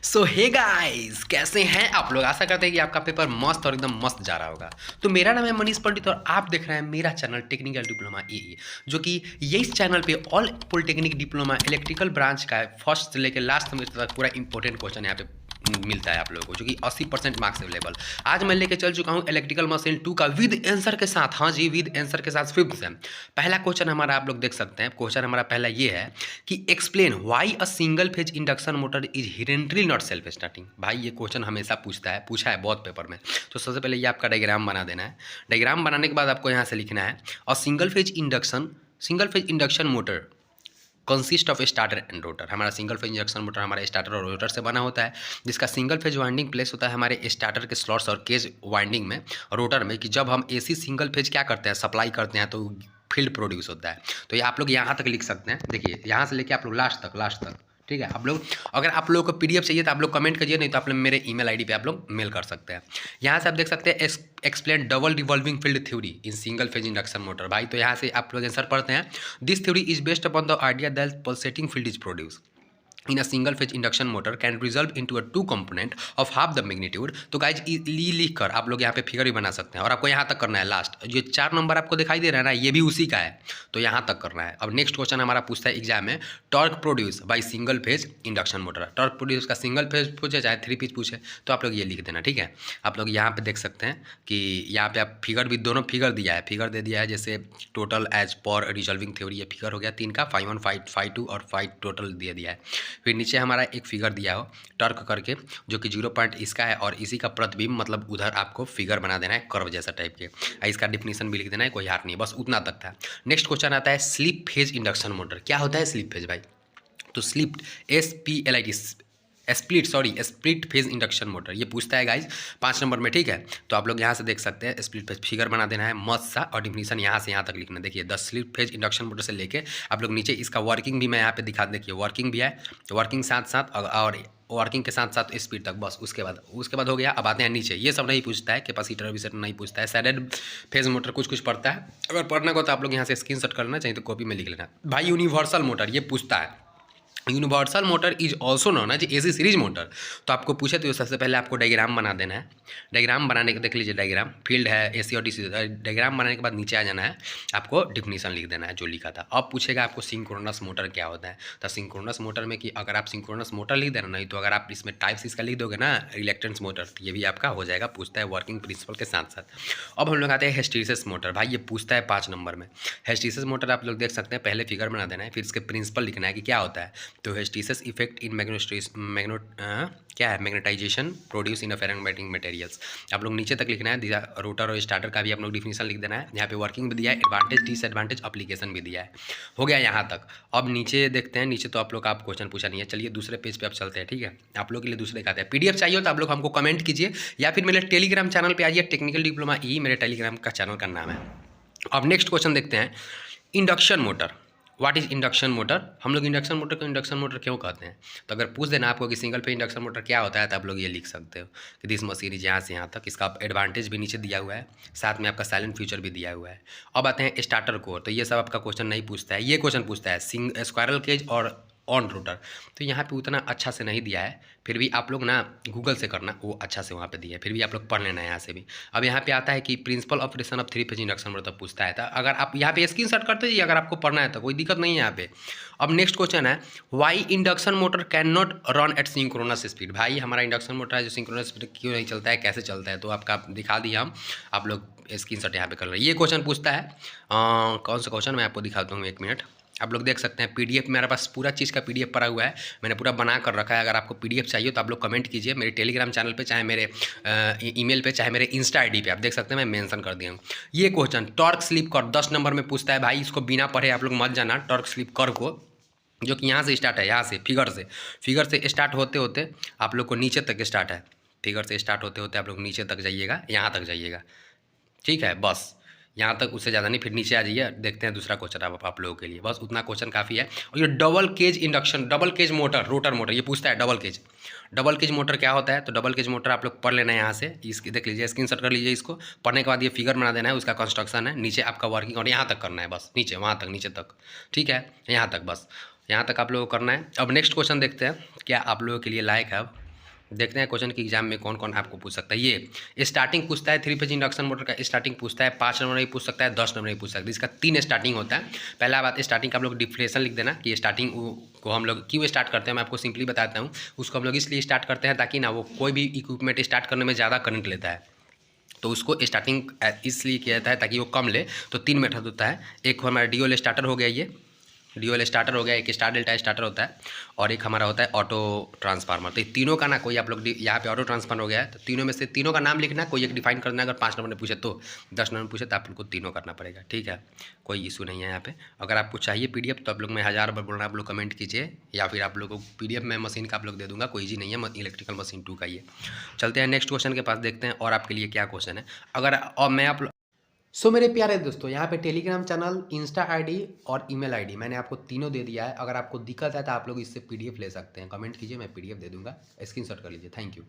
सो hey guys, कैसे हैं आप लोग। आशा करते हैं कि आपका पेपर मस्त और एकदम मस्त जा रहा होगा। तो मेरा नाम है मनीष पंडित और आप देख रहे हैं मेरा चैनल टेक्निकल डिप्लोमा ई, जो कि ये इस चैनल पे all polytechnic diploma electrical branch का है फर्स्ट से लेकर लास्ट सेमेस्टर तक पूरा इंपॉर्टेंट क्वेश्चन यहाँ पे मिलता है आप लोगों को, जो कि 80% मार्क्स अवेलेबल। आज मैं लेके चल चुका हूँ इलेक्ट्रिकल मशीन 2 का विद आंसर के साथ। हाँ जी, विद आंसर के साथ 5th सेम। पहला क्वेश्चन हमारा आप लोग देख सकते हैं। क्वेश्चन हमारा पहला ये है कि explain why a single phase induction motor is inherently not self starting. भाई ये क्वेश्चन हमेशा पूछा है बहुत पेपर में। तो सबसे पहले ये आपका डायग्राम बना देना है। डायग्राम बनाने के बाद आपको यहाँ से लिखना है और single phase induction motor consist of starter and rotor. हमारा सिंगल फेज इंडक्शन मोटर हमारे स्टार्टर और रोटर से बना होता है, जिसका सिंगल फेज वाइंडिंग प्लेस होता है हमारे स्टार्टर के स्लॉट्स और केज वाइंडिंग में, रोटर में, कि जब हम एसी सिंगल फेज क्या करते हैं, सप्लाई करते हैं, तो फील्ड प्रोड्यूस होता है। तो ये आप लोग यहाँ तक लिख सकते हैं। देखिए यहाँ से लेके आप लोग लास्ट तक, ठीक है। आप लोग अगर आप लोगों को पीडीएफ चाहिए तो आप लोग कमेंट करिए, नहीं तो आप लोग मेरे ईमेल आईडी पे आप लोग मेल कर सकते हैं। यहाँ से आप देख सकते हैं explain double revolving field theory in single phase induction motor. भाई तो यहाँ से आप लोग आंसर पढ़ते हैं। This theory is based upon the idea that pulsating field is produce in a single phase induction motor can resolve into a two component of half the magnitude। तो guys लिख कर आप लोग यहाँ पे फिगर भी बना सकते हैं और आपको यहाँ तक करना है। लास्ट जो 4 नंबर आपको दिखाई दे रहा है ना, ये भी उसी का है, तो यहाँ तक करना है। अब नेक्स्ट क्वेश्चन हमारा पूछता है एग्जाम में, torque produce by single phase induction motor. Torque produce का सिंगल फेज पूछे चाहे 3 फेज पूछे, तो आप लोग ये लिख देना, ठीक है। आप लोग यहाँ पे देख सकते हैं कि यहाँ पे आप फिगर भी, दोनों फिगर दिया है, फिगर दे दिया है। जैसे total as per resolving theory, ये फिगर हो गया 3 का, 5 1 5 5 2 और 5 टोटल दे दिया है। फिर नीचे हमारा एक फिगर दिया हो टर्क करके, जो कि 0 पॉइंट इसका है और इसी का प्रतिबिंब, मतलब उधर आपको फिगर बना देना है कर्व जैसा टाइप के। इसका डिफिनीशन भी लिख देना है, कोई हार्ड नहीं, बस उतना तक था। नेक्स्ट क्वेश्चन आता है स्लिप फेज इंडक्शन मोटर। क्या होता है स्लिप फेज भाई? तो slip split phase induction motor ये पूछता है गाइज 5 नंबर में, ठीक है। तो आप लोग यहाँ से देख सकते हैं स्प्लिट फेज फिगर बना देना है मस्त सा, और डिफिनीशन यहाँ से यहाँ तक लिखना है। देखिए 10 स्प्लिट फेज इंडक्शन मोटर से लेके आप लोग नीचे इसका वर्किंग भी मैं यहाँ पे दिखा, देखिए वर्किंग भी है, वर्किंग साथ साथ और वर्किंग के साथ साथ स्पीड तक, बस उसके बाद हो गया। अब आते हैं नीचे, ये सब नहीं पूछता है, कैपेसिटर विसेटर नहीं पूछता है, सैडेड फेज मोटर कुछ पढ़ता है। अगर पढ़ना को तो आप लोग यहाँ से स्क्रीनशॉट करना चाहिए, तो कॉपी में लिख लेना। भाई यूनिवर्सल मोटर ये पूछता है। Universal motor is also known as AC series motor. तो आपको पूछे तो सबसे पहले आपको डायग्राम बना देना है। डायग्राम बनाने के देख लीजिए, डायग्राम फील्ड है एसी और डीसी। डायग्राम बनाने के बाद नीचे आ जाना है, आपको डिफिनीशन लिख देना है जो लिखा था। अब पूछेगा आपको सिंक्रोनस मोटर क्या होता है। तो सिंक्रोनस मोटर में कि अगर आप सिंक्रोनस मोटर लिख देना, नहीं तो अगर आप इसमें टाइप्स इसका लिख दोगे ना, रिलेक्टेंस मोटर, तो ये भी आपका हो जाएगा। पूछता है वर्किंग प्रिंसिपल के साथ साथ। अब हम लोग आते हैं हिस्टैरिसीस मोटर। भाई ये पूछता है 5 नंबर में। हिस्टैरिसीस मोटर आप लोग देख सकते हैं, पहले फिगर बना देना है, फिर इसके प्रिंसिपल लिखना है कि क्या होता है। तो hysteresis effect in magnetization produce in ferromagnetic materials. आप लोग नीचे तक लिखना है। रोटर और स्टार्टर का भी आप लोग डिफिनीशन लिख देना है। यहाँ पे वर्किंग भी दिया है, एडवांटेज डिसएडवांटेज एप्लीकेशन भी दिया है। हो गया यहाँ तक। अब नीचे देखते हैं, नीचे तो आप लोग का आप क्वेश्चन पूछा नहीं है। चलिए दूसरे पेज पे आप चलते हैं, ठीक है। आप लोग के लिए दूसरे का आता है। पीडीएफ चाहिए हो तो आप लोग हमको कमेंट कीजिए, या फिर मेरे टेलीग्राम चैनल पर आइए, टेक्निकल डिप्लोमा ई मेरे टेलीग्राम का चैनल का नाम है। अब नेक्स्ट क्वेश्चन देखते हैं, induction motor. What is induction motor? हम लोग इंडक्शन मोटर को इंडक्शन मोटर क्यों कहते हैं? तो अगर पूछ देना आपको कि सिंगल पे इंडक्शन मोटर क्या होता है, तो आप लोग ये लिख सकते हो कि दिस मशीन इज यहाँ से यहाँ तक। इसका एडवांटेज भी नीचे दिया हुआ है, साथ में आपका साइलेंट फ्यूचर भी दिया हुआ है। अब आते हैं स्टार्टर कोर। तो ये सब आपका क्वेश्चन नहीं पूछता है, ये क्वेश्चन पूछता है स्क्वायरल केज और ऑन रोटर। तो यहाँ पे उतना अच्छा से नहीं दिया है, फिर भी आप लोग ना गूगल से करना, वो अच्छा से वहाँ पे दिया है, फिर भी आप लोग पढ़ लेना है यहाँ से भी। अब यहाँ पे आता है कि principle operation of 3 phase induction motor पूछता है। था अगर आप यहाँ पे स्क्रीनशॉट करते जाइए, अगर आपको पढ़ना है तो कोई दिक्कत नहीं है यहाँ पे। अब नेक्स्ट क्वेश्चन है, why induction motor can not run at synchronous speed. भाई हमारा इंडक्शन मोटर है जो सिंक्रोनस स्पीड क्यों नहीं चलता है, कैसे चलता है, तो आपका दिखा दिया हम, आप लोग स्क्रीनशॉट यहाँ पे कर रहे हैं। ये क्वेश्चन पूछता है कौन सा क्वेश्चन, मैं आपको दिखाता हूँ, 1 मिनट। आप लोग देख सकते हैं पीडीएफ, मेरे पास पूरा चीज़ का पीडीएफ पड़ा हुआ है, मैंने पूरा बना कर रखा है। अगर आपको पीडीएफ चाहिए तो आप लोग कमेंट कीजिए मेरे टेलीग्राम चैनल पे, चाहे मेरे ईमेल पे, चाहे मेरे इंस्टा आईडी पे। आप देख सकते हैं मैं मेंशन कर दिया हूँ। ये क्वेश्चन टॉर्क स्लिप कर 10 नंबर में पूछता है। भाई इसको बिना पढ़े आप लोग मत जाना। टॉर्क स्लिप कर को, जो कि यहाँ से स्टार्ट है, यहाँ से फिगर से स्टार्ट होते होते आप लोग को नीचे तक स्टार्ट है। फिगर से स्टार्ट होते होते आप लोग नीचे तक जाइएगा, यहाँ तक जाइएगा, ठीक है। बस यहाँ तक, उससे ज़्यादा नहीं। फिर नीचे आ जाइए, देखते हैं दूसरा क्वेश्चन आप लोगों के लिए। बस उतना क्वेश्चन काफ़ी है। और ये double cage induction, double cage motor, rotor motor, ये पूछता है डबल केज मोटर क्या होता है। तो डबल केज मोटर आप लोग पढ़ लेना है यहाँ से, इसकी देख लीजिए, स्क्रीनशॉट कर लीजिए इसको। पढ़ने के बाद ये फिगर बना देना है, उसका कंस्ट्रक्शन है, नीचे आपका वर्किंग, और यहाँ तक करना है, बस नीचे, वहाँ तक, नीचे तक, ठीक है। यहाँ तक, बस यहाँ तक आप लोगों को करना है। अब नेक्स्ट क्वेश्चन देखते हैं क्या आप लोगों के लिए लायक है। अब देखते हैं क्वेश्चन की एग्जाम में कौन कौन आपको पूछ सकता है। ये स्टार्टिंग पूछता है 3 फेज इंडक्शन मोटर का, स्टार्टिंग पूछता है 5 नंबर नहीं पूछ सकता है, 10 नंबर नहीं पूछ सकता है। इसका 3 स्टार्टिंग होता है। पहला बात, स्टार्टिंग का आप लोग डिफिनेशन लिख देना कि स्टार्टिंग को हम लोग क्यों स्टार्ट करते हैं। मैं आपको सिंपली बताता हूँ। उसको हम लोग इसलिए स्टार्ट करते हैं ताकि ना वो कोई भी इक्विपमेंट स्टार्ट करने में ज़्यादा करंट लेता है, तो उसको स्टार्टिंग इसलिए किया जाता है ताकि वो कम ले। तो 3 मेथड होता है। एक हमारा ड्यूल स्टार्टर हो गया, ये ड्यूल स्टार्टर हो गया, एक स्टार डेल्टा स्टार्टर होता है, और एक हमारा होता है ऑटो ट्रांसफार्मर। तो ये तीनों का ना कोई आप लोग यहाँ पे ऑटो ट्रांसफार्मर हो गया है, तो तीनों में से तीनों का नाम लिखना, कोई एक डिफाइन करना। अगर 5 नंबर ने पूछे तो, 10 नंबर पूछे तो आप लोग को तीनों करना पड़ेगा, ठीक है। कोई इशू नहीं है यहाँ पे। अगर आपको चाहिए पीडीएफ तो आप लोग, मैं 1000 बार बोल रहा हूँ, आप लोग कमेंट कीजिए, या फिर आप लोग को पीडीएफ में मशीन का आप लोग दे दूँगा, कोई ईजी नहीं है, इलेक्ट्रिकल मशीन 2 का ये। चलते हैं नेक्स्ट क्वेश्चन के पास, देखते हैं और आपके लिए क्या क्वेश्चन है। अगर और मैं आप सो मेरे प्यारे दोस्तों, यहाँ पे टेलीग्राम चैनल, इंस्टा आईडी और ईमेल आईडी मैंने आपको तीनों दे दिया है। अगर आपको दिक्कत है तो आप लोग इससे पीडीएफ ले सकते हैं, कमेंट कीजिए, मैं पीडीएफ दे दूंगा, स्क्रीनशॉट कर लीजिए। Thank you.